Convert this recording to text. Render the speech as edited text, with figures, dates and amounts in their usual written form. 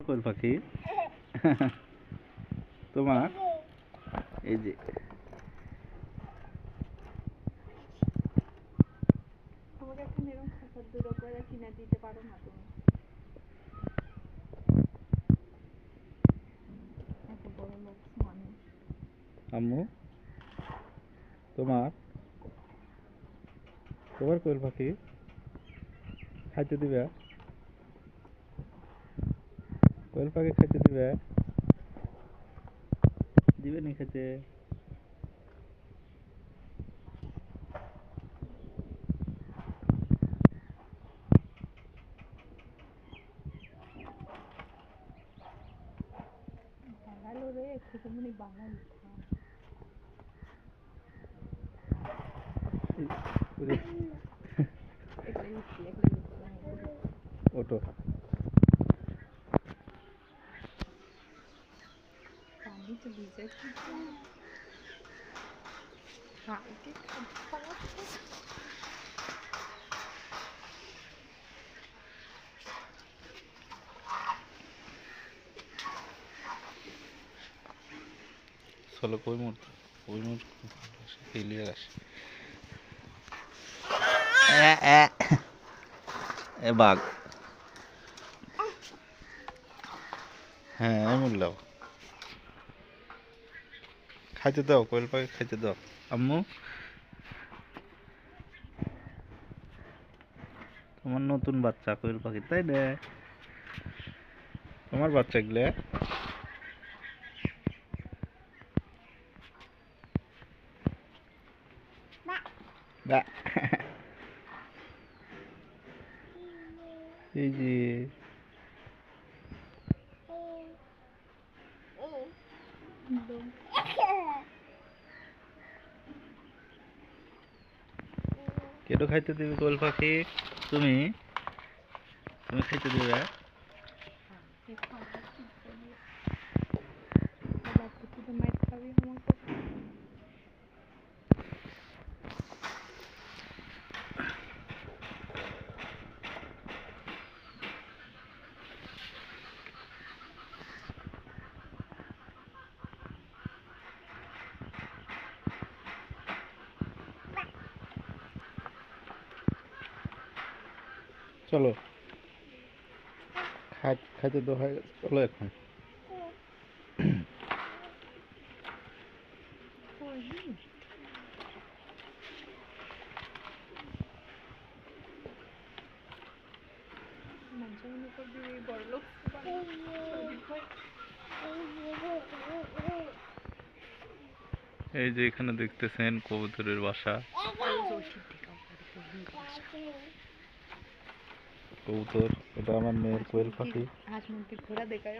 কোয়েল পাখি তোমার এই যে আমাকে এখন এরকম খাঁচার দুটো করে কিনে দিতে পারো না তুমি? এত বড় লোক মানুষ। আম্মু তোমার তোমার কোয়েল পাখি খাইতে দিবে? কোয়েল পাখি খাইতে দিবে? দিবে নি খেতে? বাঙালো রে, থেকে মনে বাঙালি খান। একলাই উঠছি, একলাই উঠছি। ওটো পানি তো ভিজে হালকে খাওয়া। চলো কই মুর ক্লিয়ার আসে এ বাঘ হ্যাঁ মূল্যাও খাইতে দাও কোয়েল পাখি খাইতে দাও আম্মু তোমার নতুন বাচ্চা কোয়েল পাখি তাই না তোমার বাচ্চা গুলো এই যে কেটো খাইতে দিবে কোয়েল পাখি তুমি তুমি খাইতে দিবে চলো খাইতে দেওয়া হয়ে গেছে চলো এখন এই যে এখানে দেখতেছেন কবুতরের বাসা কবুতর এটা আমার মেয়ের কোয়েল পাখি হাঁস মুরগির ঘোড়া দেখায়